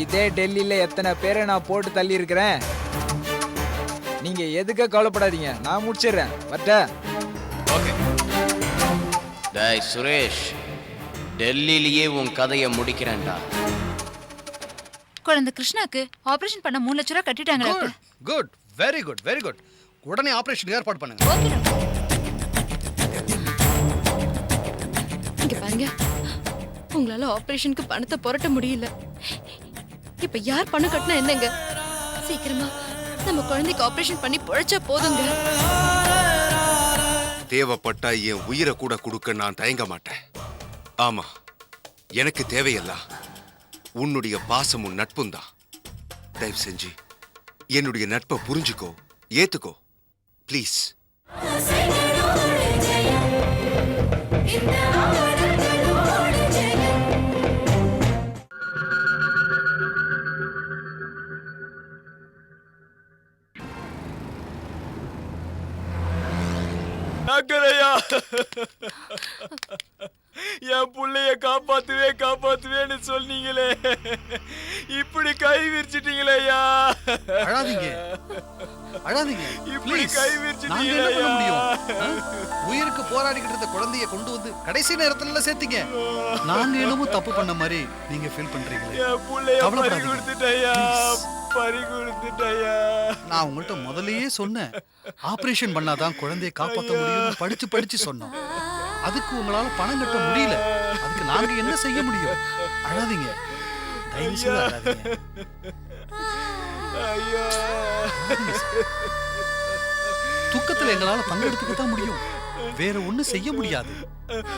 இதே டெல்லியில எத்தனை பேரை நான் போட்டு தள்ளி இருக்கிறேன். நீங்க எதுக்கு கவலைப்படாதீங்க, நான் முடிச்சிடுறேன். வட்ட ஓகே. டேய் சுரேஷ், டெல்லியிலேயே உன் கதையை முடிக்கிறேன்டா. குழந்தை கிருஷ்ணாக்கு ஆபரேஷன் பண்ண 3 லட்சம் ரூபாய் கட்டிட்டாங்க doctor. Good, very good, very good. உடனே ஆபரேஷன் ஏற்பாடு பண்ணுங்க. Okay doctor. இங்க பாருங்க, உங்களால ஆபரேஷனுக்கு பணத்தை புரட்ட முடியல. இப்ப யார் பணம் கட்டினா என்னங்க? சீக்கிரமா நம்ம குழந்தைக்கு ஆபரேஷன் பண்ணி பொழைச்சா போதுங்க. தேவைப்பட்டா என் உயிரை கூட கொடுக்க நான் தயங்க மாட்டேன். ஆமா, எனக்கு தேவையெல்லாம் உன்னுடைய பாசமும் நட்பும் தான். தயவு செஞ்சு என்னுடைய நட்பை புரிஞ்சுக்கோ, ஏத்துக்கோ ப்ளீஸ். டாக்டரையா, என் புள்ளைய காப்பாத்துவேன்னு சொன்னீங்களே, இப்படி கை விரிச்சிட்டீங்களேயா. அழாதீங்க, அழாதீங்க. இப்படி Please. கை நாங்க என்ன பண்ண முடியும்? விரிச்சிட்டீங்களேயா. உயிருக்கு போராடிக்கிட்டு இருந்த குழந்தைய கொண்டு வந்து கடைசி நேரத்துல சேர்த்தீங்க. நாங்க என்னமோ தப்பு பண்ண மாதிரி நீங்க ஃபீல் பண்றீங்களே. என் புள்ளைய பறி கவலைப்படாதீங்க. கொடுத்துட்டயா, Please. பறி கொடுத்துட்டயா. நான் உங்கள்ட்ட முதல்லயே சொன்னேன், ஆபரேஷன் பண்ணாதான் குழந்தையை காப்பாற்ற முடியும்னு படிச்சு சொன்னோம். அதுக்கு உங்களால பணம் கட்ட முடியல. அதுக்கு நாங்க என்ன செய்ய முடியும்? அழாதீங்க, தயவு செய்து அழாதீங்க. ஐயா, துக்கத்துல எங்களால பங்கெடுத்துக்க தான் முடியும், வேற ஒண்ணும் செய்ய முடியாது.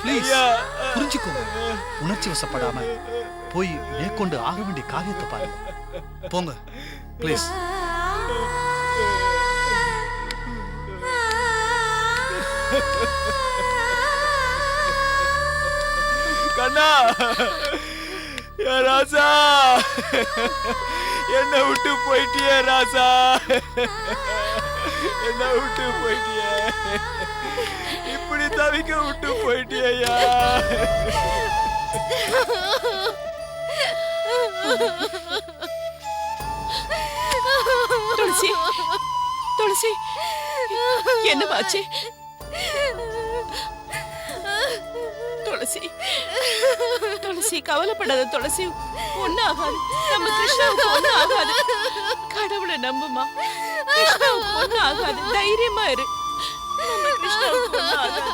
ப்ளீஸ் புரிஞ்சுக்கோங்க. உணர்ச்சி வசப்படாம போய் மேற்கொண்டு ஆக வேண்டிய காரியத்தை பாருங்க. போங்க ப்ளீஸ். கண்ணா, ஏ ராசா, என்ன விட்டு போயிட்டியே ராசா, என்ன விட்டு போயிட்டியே, இப்படி தவிக்க விட்டு போயிட்டியா. துளசி, துளசி, என்னமாச்சு? துளசி, துளசி கவலைப்படாத துளசி, ஒண்ணு ஆகாது. நம்ம கிருஷ்ணாவுக்கு ஒண்ணு ஆகாது. கடவுளை நம்புமா, கிருஷ்ணாவுக்கு ஒண்ணு ஆகாது. தைரியமா இரு, நம்ம கிருஷ்ணாவுக்கு ஒண்ணு ஆகாது.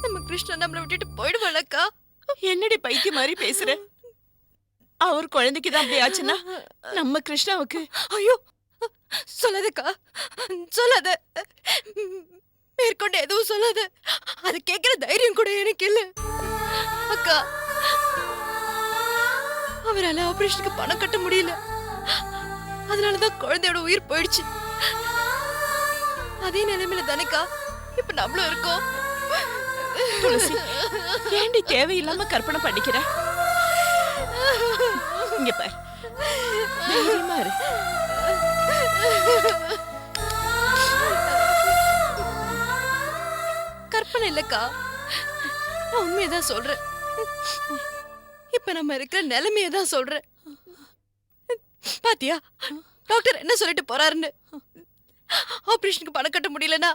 நம்ம கிருஷ்ணா நம்மளை விட்டுட்டு போயிடுவாளக்கா? என்னடி பைத்திய மாதிரி பேசுற? அவர் குழந்தைக்கு தான் அப்படி ஆச்சுன்னா நம்ம கிருஷ்ணாவுக்கு? ஐயோ சொல்லாதக்கா, சொல்லாத, மேற்கொண்டு எதுவும் சொல்லாத. அது கேட்கிற தைரியம் கூட எனக்கு இல்ல அக்கா. அவரால ஆபரேஷனுக்கு பணம் கட்ட முடியல, அதனாலதான் குழந்தையோட உயிர் போயிடுச்சு. அதே நிலைமையில தானேக்கா இப்ப நம்மளும் இருக்கோம். துளசி, ஏண்டி தேவையில்லாம கற்பனை பண்ணிக்கிற? இங்க பாரு, தைரியமா இரு. கற்பனை இல்லக்கா, நான் உண்மையதான் சொல்றேன். இப்ப நம்ம இருக்கிற நிலைமையதான் சொல்றேன். பாத்தியா டாக்டர் என்ன சொல்லிட்டு போறாருன்னு? ஆபரேஷனுக்கு பணம் கட்ட முடியலன்னா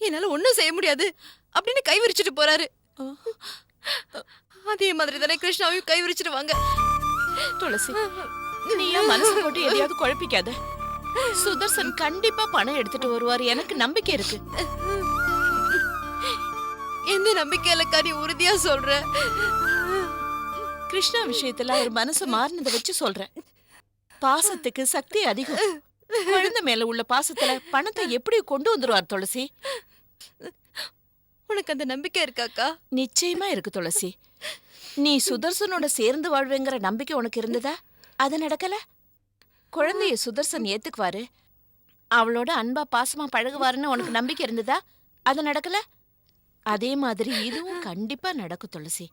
என்னால ஒண்ணும் செய்ய முடியாது அப்படின்னு கை விரிச்சிட்டு போறாரு. அதே மாதிரி தானே கிருஷ்ணாவையும் கை விரிச்சிடுவாங்க. துளசி, நீ ஏன் மனசு போட்டு எதையாவது குழப்பிக்காத. சுதர்சன் கண்டிப்பா பணம் எடுத்துட்டு வருவாரு, எனக்கு நம்பிக்கை இருக்கு. எந்த நம்பிக்கையிலக்கா நீ உறுதியா சொல்ற? கிருஷ்ணா விஷயத்துல அவர் மனசு மாறினதை வச்சு சொல்றேன். பாசத்துக்கு சக்தி அதிகம். குழந்தை மேல உள்ள பாசத்துல பணத்தை எப்படி கொண்டு வந்துருவார் துளசி? உனக்கு அந்த நம்பிக்கை இருக்காக்கா? நிச்சயமா இருக்கு துளசி. நீ சுதர்சனோட சேர்ந்து வாழ்வேங்கிற நம்பிக்கை உனக்கு இருந்ததா? அது நடக்கல. குழந்தைய சுதர்சன் ஏத்துக்குவாரு, அவளோட அன்பா பாசமா பழகுவாருன்னு உனக்கு நம்பிக்கை இருந்ததா? அது நடக்கல. அதே மாதிரி இதுவும் கண்டிப்பா நடக்கும் துளசி.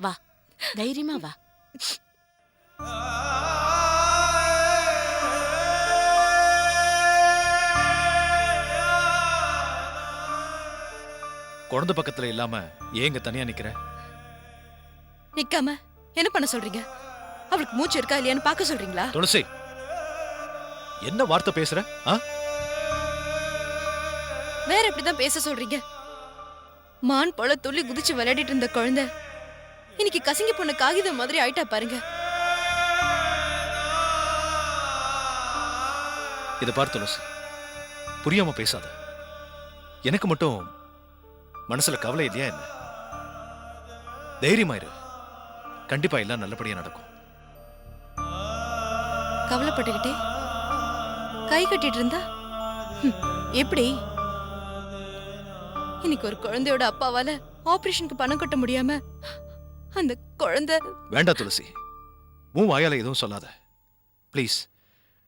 வா, தைரியமா வா. குழந்தை பக்கத்துல இல்லாம ஏங்க தனியா நிக்கிற? நிக்காம என்ன பண்ண சொல்றீங்க? அவளுக்கு மூச்சு இருக்கா இல்லையான்னு பார்க்க சொல்றீங்களா? துளசி, என்ன வார்த்தை பேசுற? வேற எப்படிதான் பேச சொல்றீங்க? மான் போல துள்ளி குதிச்சு விளையாடிட்டு இருந்த குழந்தை இன்னைக்கு கசங்கி போன காகிதம் மாதிரி ஆயிட்டா பாருங்க. இத பார் துளசி, புரியாம பேசாத. எனக்கு மட்டும் மனசுல கவலை இல்லையா என்ன? தைரியமாயிரு, கண்டிப்பா எல்லாம் நல்லபடியா நடக்கும். கவலைப்பட்டுக்கிட்டே கை கட்டிட்டு இருந்தா எப்படி? இன்னைக்கு ஒரு குழந்தையோட அப்பாவால ஆபரேஷனுக்கு பணம் கட்ட முடியாம அந்த குழந்தை. வேண்டாம் துளசி, உன் வாயால எதுவும் சொல்லாத ப்ளீஸ்.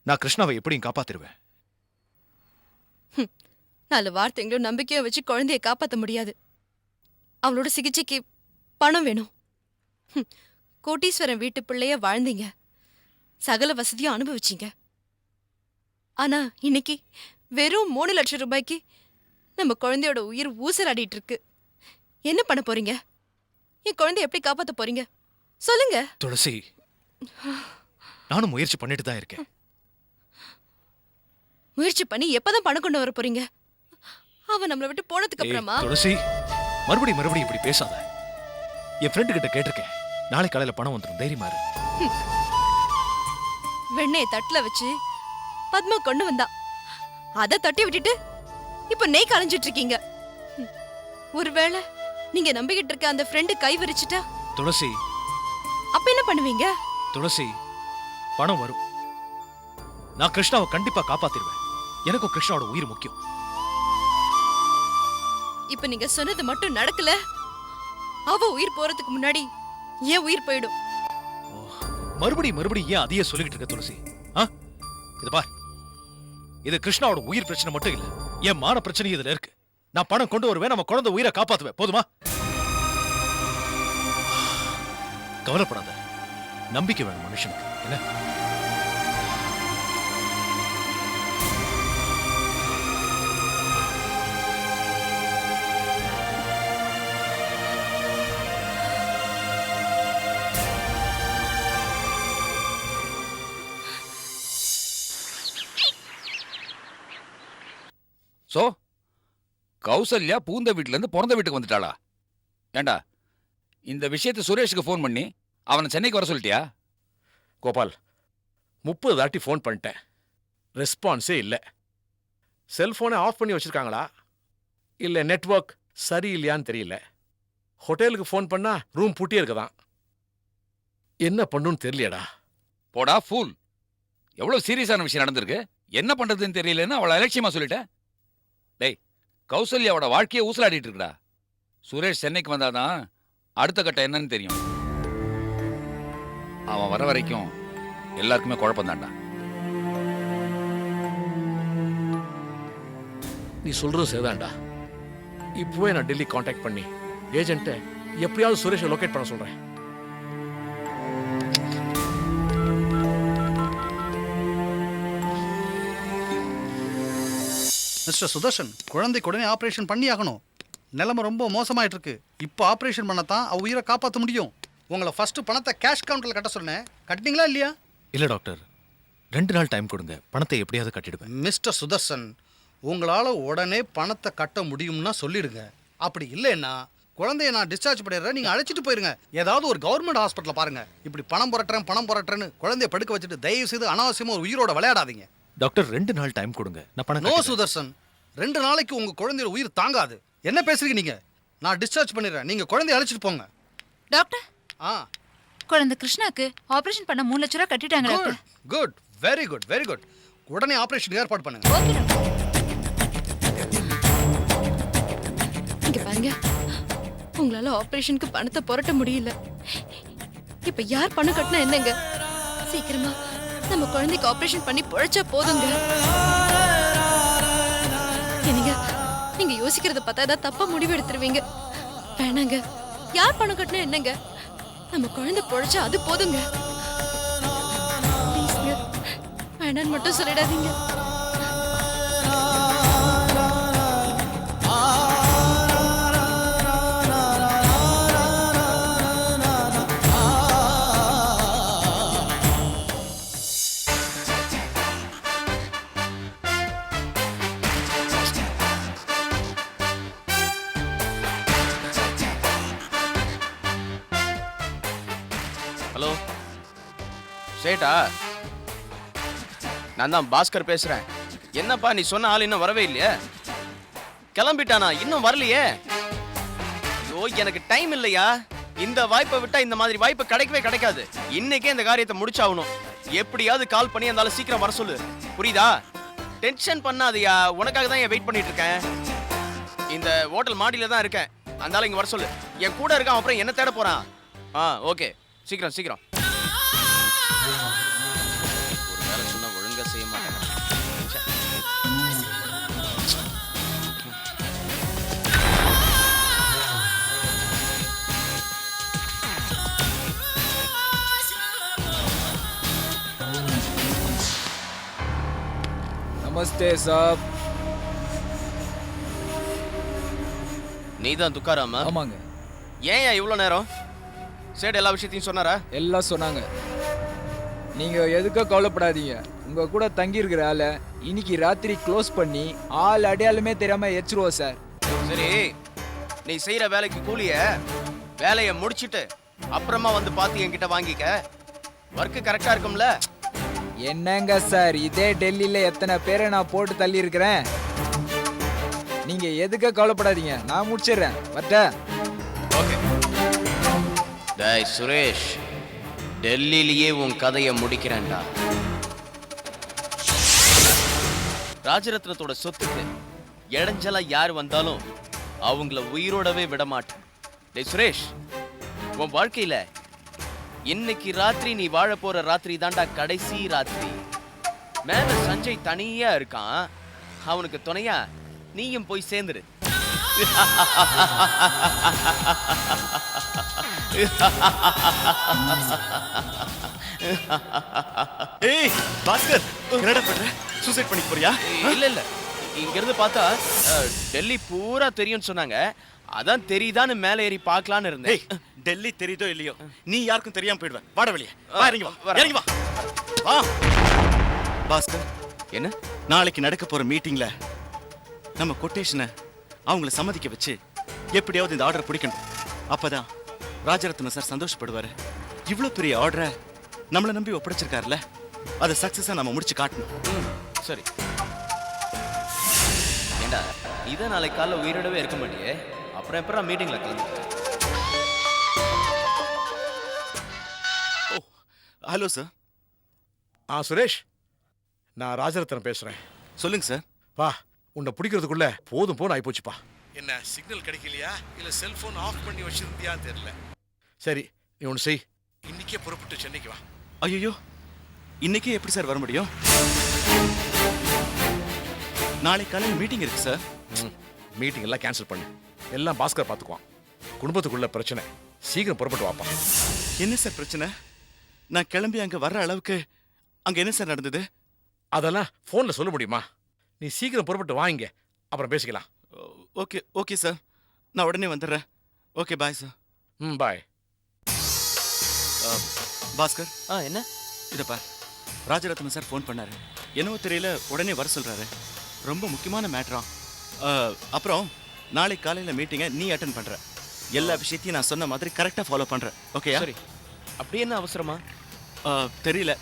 நான் கிருஷ்ணாவை எப்படியும் காப்பாத்திருவேன். 4 வார்த்தைங்களும் நம்பிக்கையை வச்சு குழந்தைய காப்பாத்த முடியாது. அவளோட சிகிச்சைக்கு பணம் வேணும். கோட்டீஸ்வரன் வீட்டு பிள்ளைய வாழ்ந்தீங்க, சகல வசதியும் அனுபவிச்சீங்க. ஆனா இன்னைக்கு வெறும் 3 லட்சம் ரூபாய்க்கு நம்ம குழந்தையோட உயிர் ஊசலாடிட்டு இருக்கு. என்ன பண்ண போறீங்க? என் குழந்தைய எப்படி காப்பாத்த போறீங்க சொல்லுங்க. துளசி, நானும் முயற்சி பண்ணிட்டு தான் இருக்கேன். முயற்சி பண்ணி எப்பதான் பணம் கொண்டு வர போறீங்க? அவன் நம்மளை விட்டு போனதுக்கு அப்புறமா? துளசி, மறுபடியும் இப்படி பேசாத. என் ஃப்ரெண்டு கிட்ட கேட்டிருக்கேன், நாளை காலையில பணம் வந்துடும், தைரியமா இரு. வெண்ணெயை தட்டுல வச்சு பத்மா கொண்டு வந்தா, அதை தட்டி விட்டுட்டு இப்ப நெய் கலைஞ்சிட்டு இருக்கீங்க. ஒருவேளை நீங்க நம்பிக்கிட்டு இருக்க அந்த ஃப்ரெண்டு கை விரிச்சிட்டா துளசி, அப்ப என்ன பண்ணுவீங்க? துளசி, பணம் வரும். நான் கிருஷ்ணாவை கண்டிப்பா காப்பாத்திடுவேன். எனக்கும் கிருஷ்ணாவோட உயிர் முக்கியம். இப்ப நீங்க சொன்னது மட்டும் நடக்கல, அவ உயிர் போறதுக்கு முன்னாடி ஏன் உயிர் போயிடும். மறுபடியும் ஏன் அதையே சொல்லிக்கிட்டு இருக்க துளசி? இது பார், இது கிருஷ்ணாவோட உயிர் பிரச்சனை மட்டும் இல்ல, என் மான பிரச்சனை இதுல இருக்கு. நான் பணம் கொண்டு வருவேன், நம்ம குழந்தை உயிரை காப்பாத்துவேன். போதுமா? கவலைப்படாத, நம்பிக்கை வேணும் மனுஷனுக்கு. என்ன? சோ கௌசல்யா பூந்த வீட்டுல இருந்து பிறந்த வீட்டுக்கு வந்துட்டாளா? ஏண்டா, இந்த விஷயத்தை சுரேஷுக்கு ஃபோன் பண்ணி அவனை சென்னைக்கு வர சொல்லிட்டியா? கோபால், 30 தாட்டி ஃபோன் பண்ணிட்டேன், ரெஸ்பான்ஸே இல்லை. செல்போனை ஆஃப் பண்ணி வச்சிருக்காங்களா இல்லை நெட்வொர்க் சரியில்லையான்னு தெரியல. ஹோட்டலுக்கு ஃபோன் பண்ணா ரூம் பூட்டியே இருக்குதான். என்ன பண்ணுன்னு தெரியலடா. போடா ஃபூல், எவ்வளவு சீரியஸான விஷயம் நடந்திருக்கு, என்ன பண்றதுன்னு தெரியலன்னு அவளை அலட்சியமா சொல்லிட்டேன். டேய், கௌசல்யாவோட வாழ்க்கையை ஊசலாடிட்டு இருக்குடா. சுரேஷ் சென்னைக்கு வந்தாதான் அடுத்த கட்டம் என்னன்னு தெரியும். அவன் வர வரைக்கும் எல்லாருக்குமே குழப்பம்தான்டா. நீ சொல்றது சரிதான்டா. இப்பவே நான் டெல்லி கான்டாக்ட் பண்ணி ஏஜென்ட்டை எப்படியாவது சுரேஷை லொகேட் பண்ண சொல்றேன். மிஸ்டர் சுதர்ஷன், குழந்தைக்கு உடனே ஆப்ரேஷன் பண்ணி ஆகணும். நிலைமை ரொம்ப மோசமாயிட்டு இருக்கு. இப்போ ஆப்ரேஷன் பண்ணத்தான் அவ உயிரை காப்பாற்ற முடியும். உங்களை ஃபர்ஸ்ட் பணத்தை கேஷ் கவுண்டரில் கட்ட சொன்னேன், கட்டினீங்களா இல்லையா? இல்ல டாக்டர், 2 நாள் டைம் கொடுங்க, பணத்தை எப்படியாவது கட்டிடுவேன். மிஸ்டர் சுதர்ஷன், உங்களால் உடனே பணத்தை கட்ட முடியும்னா சொல்லிடுங்க. அப்படி இல்லைன்னா குழந்தைய நான் டிஸ்சார்ஜ் பண்ணிடுறேன், நீங்கள் அழைச்சிட்டு போயிருங்க. ஏதாவது ஒரு கவர்மெண்ட் ஹாஸ்பிட்டலில் பாருங்க. இப்படி பணம் புரட்டுறேன்னு குழந்தைய படுக்க வச்சுட்டு தயவு செய்து அனாவசியமாக ஒரு உயிரோட விளையாடாதீங்க. டாக்டர், 2 நாள் டைம் கொடுங்க, நான் பணம் நோ சுதர்ஷன், 2 நாளைக்கு உங்க குழந்தையோட உயிர் தாங்காது. என்ன பேசுறீங்க நீங்க? நான் டிஸ்சார்ஜ் பண்ணிடுறேன், நீங்க குழந்தைய அழைச்சிட்டு போங்க. டாக்டர், குழந்தை கிருஷ்ணாக்கு ஆபரேஷன் பண்ண 3 லட்சம் ரூபாய் கட்டிட்டாங்க doctor. Good, very good, very good. உடனே ஆபரேஷன் ஏற்பாடு பண்ணுங்க. Okay doctor. இங்க பாருங்க, உங்களால ஆபரேஷனுக்கு பணத்தை புரட்ட முடியல. இப்ப யார் பணம் கட்டினா என்னங்க? சீக்கிரமா நம்ம குழந்தைக்கு ஆபரேஷன் பண்ணி பொழைச்சா போதுங்க. என்னங்க, நீங்க யோசிக்கிறத பார்த்தா ஏதாவது தப்பா முடிவு எடுத்துருவீங்க. வேணாங்க, யார் பணம் கட்டினா என்னங்க? நம்ம குழந்தை பொழைச்சா அது போதுங்க. ப்ளீஸ்ங்க, வேணான்னு மட்டும் சொல்லிடாதீங்க. ஹலோ சேட்டா, நான் தான் பாஸ்கர் பேசுறேன். என்னப்பா நீ சொன்ன ஆள் இன்னும் வரவே இல்லையே? கிளம்பிட்டானா? இன்னும் வரலையே? ஐயோ எனக்கு டைம் இல்லையா? இந்த வாய்ப்பை விட்டா இந்த மாதிரி வாய்ப்பு கிடைக்கவே கிடைக்காது. இன்னைக்கே இந்த காரியத்தை முடிச்சாகணும். எப்படியாவது கால் பண்ணி அந்த சீக்கிரம் வர சொல்லு, புரியுதா? டென்ஷன் பண்ணாதயா, உனக்காக தான் வெயிட் பண்ணிட்டு இருக்கேன். இந்த ஹோட்டல் மாடியில தான் இருக்கேன். அந்த இங்க வர சொல்லு. என் கூட இருக்கான், அப்புறம் என்ன தேட போறான்? ஓகே, சீக்கிரம் சீக்கிரம். ஒரு வேலை சொன்னா ஒழுங்கா செய்ய மாட்டேன். நமஸ்தே சாப். நீதான் துக்காராமா? ஆமாங்க. ஏன் இவ்வளவு நேரம்? சேட் எல்லா விஷயத்தையும் சொன்னாரா? எல்லாம் சொன்னாங்க. நீங்க எதுக்கோ கவலைப்படாதீங்க. உங்க கூட தங்கி இருக்கிற ஆளை இன்னைக்கு ராத்திரி க்ளோஸ் பண்ணி ஆள் அடையாளமே தெரியாம எச்சிருவோம் சார். சரி, நீ செய்யற வேலைக்கு கூலிய வேலையை முடிச்சிட்டு அப்புறமா வந்து பார்த்து என்கிட்ட வாங்கிக்க. ஒர்க்கு கரெக்டா இருக்கும்ல? என்னங்க சார், இதே டெல்லியில எத்தனை பேரை நான் போட்டு தள்ளி இருக்கிறேன். நீங்க எதுக்கோ கவலைப்படாதீங்க, நான் முடிச்சிடுறேன். வரட்டா? ஓகே. டேய் சுரேஷ், டெல்லியிலேயே உன் கதையை முடிக்கிறேன்டா. ராஜரத்னத்தோட சொத்துக்கு இடைஞ்சலா யார் வந்தாலும் அவங்கள உயிரோடவே விட மாட்டேன். டேய் சுரேஷ், உன் வாழ்க்கையில இன்னைக்கு ராத்திரி நீ வாழ போற ராத்திரி தாண்டா கடைசி ராத்திரி. மேல சஞ்சய் தனியா இருக்கான், அவனுக்கு துணையா நீயும் போய் சேர்ந்துரு. ஏய் பாஸ்கர், என்னடா பண்ற? சூசைட் பண்ணிக்க போறியா? இல்ல இல்ல, இங்க இருந்து பார்த்தா டெல்லி பூரா தெரியும்னு சொன்னாங்க. அதான் தெரியுதான்னு மேலே ஏறி பார்க்கலான்னு இருந்தேன். டெல்லி தெரியுதோ இல்லையோ, நீ யாருக்கும் தெரியாம போயிடுவேன். வாட வெளியே வா, இறங்கி வா, இறங்கி வா. வா பாஸ்கர், என்ன நாளைக்கு நடக்க போற மீட்டிங்ல நம்ம கொட்டேஷனை அவங்கள சம்மதிக்க வச்சு எப்படியாவது இந்த ஆர்டரை பிடிக்கணும். அப்பதான் ராஜரத்ன சார் சந்தோஷப்படுவாரு. இவ்வளவு பெரிய ஆர்டரை நம்மளை நம்பி ஒப்படைச்சிருக்காருல்ல, அதை சக்சஸா நம்ம முடிச்சு காட்டணும். சரி. ஏண்டா இதான் நாளைக்கு காலைல உயிரோடவே இருக்க மாட்டியே, அப்புறம் எப்படா மீட்டிங்ல கலந்து? ஓ ஹலோ சார். சுரேஷ், நான் ராஜரத்னம் பேசுறேன். சொல்லுங்க சார். வா, உன்னை பிடிக்கிறதுக்குள்ள போதும் போன்னு ஆயிப்போச்சுப்பா. என்ன சிக்னல் கிடைக்கலையா இல்ல செல்போன் ஆஃப் பண்ணி வச்சிருந்தியான்னு தெரியல. சரி, நீ ஒன்று செய், இன்னைக்கே புறப்பட்டு சென்னைக்கு வா. ஐயோ, இன்னைக்கே எப்படி சார் வர முடியும்? நாளை காலையில் மீட்டிங் இருக்கு சார். மீட்டிங் எல்லாம் கேன்சல் பண்ணு. எல்லாம் பாஸ்கர் பார்த்துக்குவான். குடும்பத்துக்குள்ள பிரச்சனை, சீக்கிரம் புறப்பட்டு வாப்பா. என்ன சார் பிரச்சனை? நான் கிளம்பி அங்க வர்ற அளவுக்கு அங்க என்ன சார் நடந்தது? அதெல்லாம் போன்ல சொல்ல முடியுமா? நீ சீக்கிரம் புறப்பட்டு வாங்க, அப்புறம் பேசிக்கலாம். ஓகே ஓகே சார், நான் உடனே வந்துடுறேன். Okay bye sir. Bye. Bhaskar, என்ன இதப்பா, ராஜரத்னம் சார் ஃபோன் பண்ணாரு. என்னவோ தெரியல, உடனே வர சொல்றாரு. ரொம்ப முக்கியமான மேட்டரா. அப்புறம் நாளைக்கு காலையில மீட்டிங்கை நீ அட்டென்ட் பண்ற. எல்லா விஷயத்தையும் நான் சொன்ன மாதிரி கரெக்டா ஃபாலோ பண்ற. ஓகேயா? சரி. அப்படி என்ன அவசரமா? தெரியல,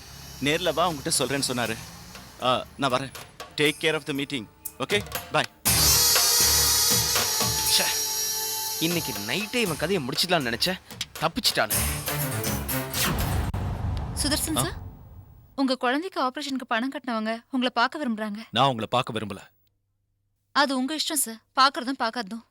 நேர்ல வா, உங்ககிட்ட சொல்றேன்னு சொன்னாரு. நான் வரேன். Take care of the meeting. Okay bye. இன்னைக்கு நைட்டே இவன் கதையை முடிச்சிடலாம்னு நினைச்சேன், தப்பிச்சிட்டானே. சுதர்சன் சார், உங்க குழந்தைக்கு ஆபரேஷனுக்கு பணம் கட்டினவங்க உங்களை பார்க்க விரும்புறாங்க. நான் உங்களை பார்க்க விரும்பல. அது உங்க இஷ்டம் சார், பார்க்கறதும் பார்க்காததும்.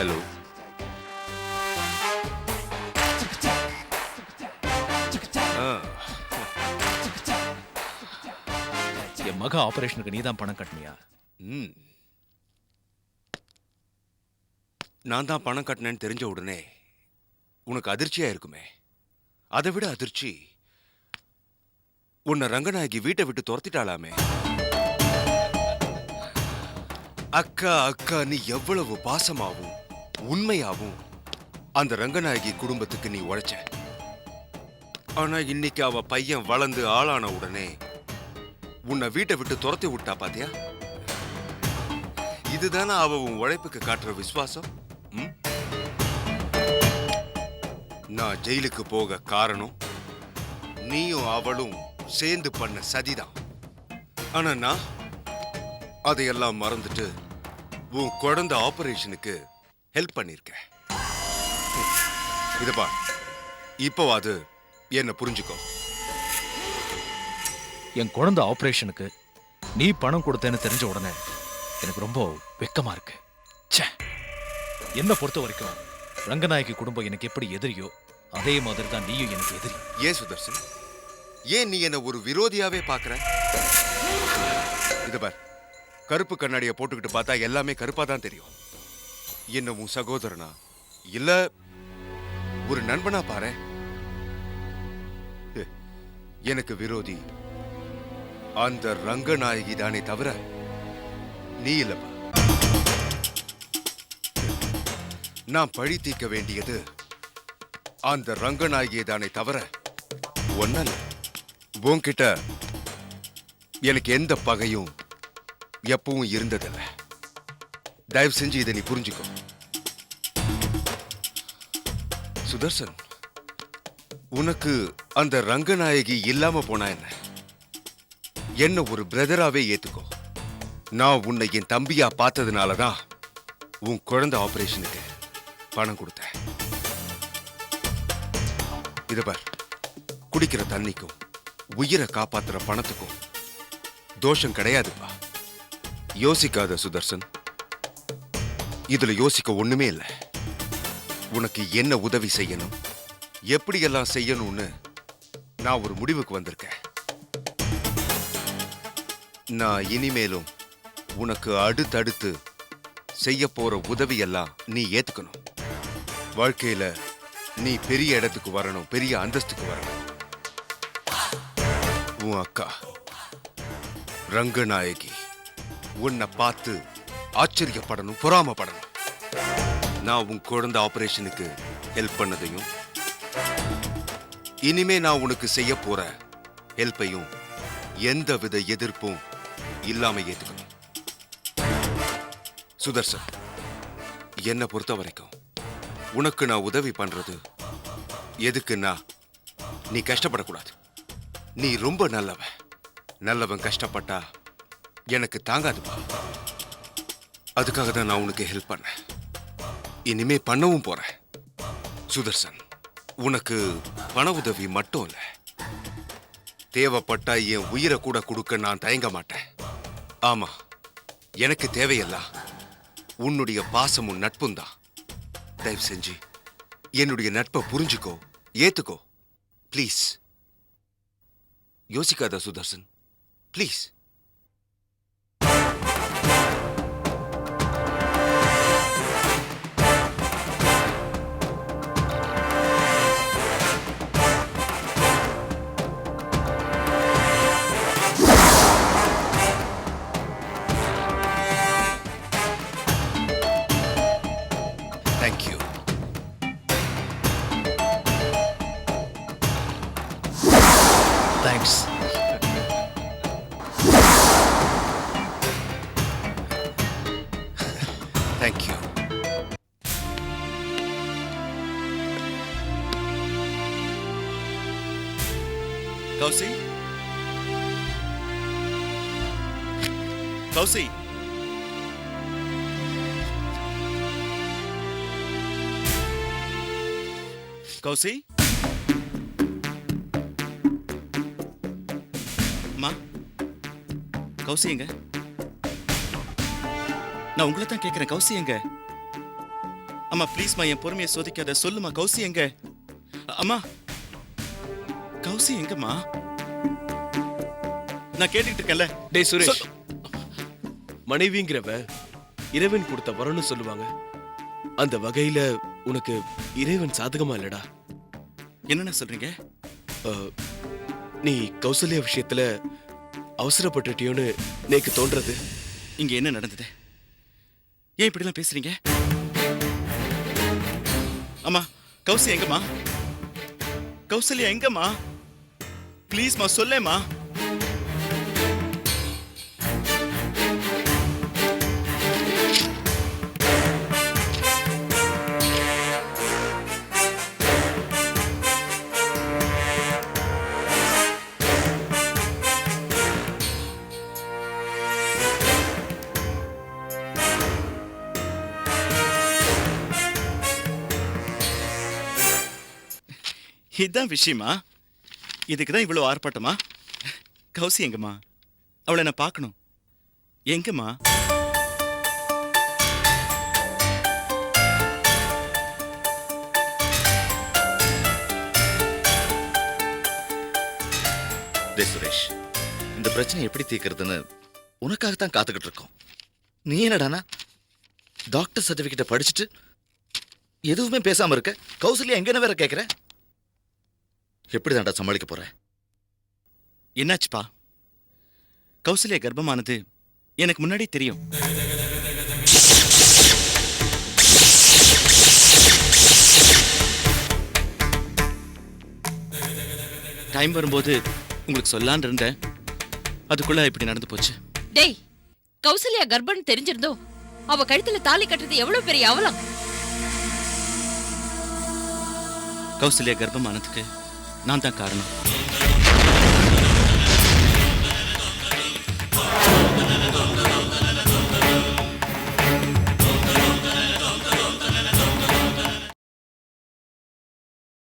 ஹலோ. என் மக ஆபரேஷனுக்கு நீதான் பணம் கட்டினியா? ம். நான் தான் பணம் கட்டினேன்னு தெரிஞ்ச உடனே உனக்கு அதிர்ச்சியா இருக்குமே. அதை விட அதிர்ச்சி, உன்னை ரங்கநாயகி வீட்டை விட்டு துரத்திட்டாளாமே. அக்கா அக்கா நீ எவ்வளவு பாசமாவும் உண்மையாவும் அந்த ரங்கநாயகி குடும்பத்துக்கு நீ உழைச்ச. ஆனா இன்னைக்கு அவ பையன் வளர்ந்து ஆளான உடனே உன்னை வீட்டை விட்டு துரத்தி விட்டா பாத்தியா? இதுதானே அவ உன் உழைப்புக்கு காட்டுற விசுவாசம்? ம்? நான் ஜெயிலுக்கு போக காரணம் நீயும் அவளும் சேர்ந்து பண்ண சதிதான். ஆனா நான் அதையெல்லாம் மறந்துட்டு உன் குழந்தை ஆபரேஷனுக்கு ஹெல்ப் பண்ணிருக்கேன். இதப்பா, இப்போவாது என்ன புரிஞ்சுக்கோ. என் குழந்தை ஆபரேஷனுக்கு நீ பணம் கொடுத்தேன்னு தெரிஞ்ச உடனே எனக்கு ரொம்ப வெக்கமா இருக்கு. ச்சே, என்ன பொறுத்த வரைக்கும் ரங்கநாயகி குடும்பம் எனக்கு எப்படி எதிரியோ அதே மாதிரி தான் நீயும் எனக்கு எதிரி. ஏன் சுதர்சன், ஏன் நீ என்ன ஒரு விரோதியாவே பாக்குற? இது பார், கருப்பு கண்ணாடியை போட்டுக்கிட்டு பார்த்தா எல்லாமே கருப்பா தான் தெரியும். என்ன உன் சகோதரனா இல்ல ஒரு நண்பனா பாரு. எனக்கு விரோதி அந்த ரங்கநாயகி தானே தவிர நீ இல்லப்பா. நான் பழி தீர்க்க வேண்டியது அந்த ரங்கநாயகியை தானே தவிர ஒன்னல்ல. உன்கிட்ட எனக்கு எந்த பகையும் எப்பவும் இருந்ததில்ல. தயவு செஞ்சு இதை நீ புரிஞ்சுக்கோ. சுதர்சன், உனக்கு அந்த ரங்கநாயகி இல்லாம போனா என்ன ஒரு பிரதராவே ஏத்துக்கோ. நான் உன்னை என் தம்பியா பார்த்ததுனாலதான் உன் குழந்தை ஆபரேஷனுக்கு பணம் கொடுத்தேன். இத பார், குடிக்கிற தண்ணிக்கும் உயிரை காப்பாத்துற பணத்துக்கும் தோஷம் கிடையாதுப்பா. யோசிக்காத சுதர்சன், இதுல யோசிக்க ஒண்ணுமே இல்ல. உனக்கு என்ன உதவி செய்யணும், எப்படியெல்லாம் செய்யணும்னு நான் ஒரு முடிவுக்கு வந்திருக்கேன். நான் இனிமேலும் உனக்கு அடுத்தடுத்து செய்ய போற உதவியெல்லாம் நீ ஏத்துக்கணும். வாழ்க்கையில நீ பெரிய இடத்துக்கு வரணும், பெரிய அந்தஸ்துக்கு வரணும். உன் அக்கா ரங்கநாயகி உன்னை பார்த்து ஆச்சரியப்படணும், பொறாமப்படணும். நான் உன் குழந்தை ஆபரேஷனுக்கு ஹெல்ப் பண்ணதையும் இனிமே நான் உனக்கு செய்ய போற ஹெல்ப்பையும் எந்தவித எதிர்ப்பும் இல்லாம ஏத்துக்கணும். சுதர்சன், என்னை பொறுத்த வரைக்கும் உனக்கு நான் உதவி பண்றது எதுக்குன்னா நீ கஷ்டப்படக்கூடாது. நீ ரொம்ப நல்லவன். நல்லவன் கஷ்டப்பட்டா எனக்கு தாங்காதுப்பா. அதுக்காக தான் நான் உனக்கு ஹெல்ப் பண்ணேன், இனிமே பண்ணவும் போறேன். சுதர்சன், உனக்கு பண உதவி மட்டும் இல்ல, தேவைப்பட்டா என் உயிரை கூட கொடுக்க நான் தயங்க மாட்டேன். ஆமா, எனக்கு தேவையெல்லாம் உன்னுடைய பாசமும் நட்பும் தான். தயவு செஞ்சு என்னுடைய நட்பை புரிஞ்சுக்கோ, ஏத்துக்கோ. ப்ளீஸ் யோசிக்காத Sudarshan, please. Thank you. Thanks. Thank you. Kousi, Kousi, Kousi, அம்மா, கௌசி எங்க? நான் உங்களை தான் கேட்கிறேன். கௌசி எங்க? அம்மா ப்ளீஸ்மா, என் பொறுமையை சோதிக்காத. சொல்லுமா, கௌசி எங்க? அம்மா, கௌசி எங்கம்மா? நான் கேட்டுக்கிட்டு இருக்கேன்ல. டேய் சுரேஷ், மனைவிங்கிறவ இறைவன் கொடுத்த வரம்னு சொல்லுவாங்க. அந்த வகையில உனக்கு இறைவன் சாதகமா இல்லடா. என்னென்ன சொல்றீங்க? நீ கௌசல்யா விஷயத்துல அவசரப்பட்டுட்டியோன்னு எனக்கு தோன்றது. இங்க என்ன நடந்தது? ஏன் இப்படிலாம் பேசுறீங்க? அம்மா, கௌசி எங்கம்மா? கௌசல்யா எங்கம்மா? ப்ளீஸ்மா சொல்லேம்மா. இதுதான் விஷயமா? இதுக்கு தான் இவ்வளவு ஆர்ப்பாட்டமா? கௌசி எங்கம்மா? அவளை நான் பார்க்கணும். எங்கம்மா? சுரேஷ், இந்த பிரச்சனை எப்படி தீர்க்கிறதுன்னு உனக்காகத்தான் காத்துக்கிட்டு இருக்கோம். நீ என்னடானா டாக்டர் சர்டிபிகேட்டை படிச்சுட்டு எதுவுமே பேசாம இருக்க. கௌசல்யா எங்கன்னு வேற கேட்கிற. எப்படி தாண்டா சமாளிக்க போற? என்னாச்சுப்பா? கௌசல்யா கர்ப்பமானது எனக்கு முன்னாடி தெரியும். டைம் வரும்போது உங்களுக்கு சொல்லான்னு இருந்தேன். அதுக்குள்ள இப்படி நடந்து போச்சு. டேய், கௌசல்யா கர்ப்பம் தெரிஞ்சிருந்தோ அவ கழுத்துல தாலி கட்டுறது எவ்வளவு பெரிய அவலம். கௌசல்யா கர்ப்பமானதுக்கு நான் தான் காரணம்.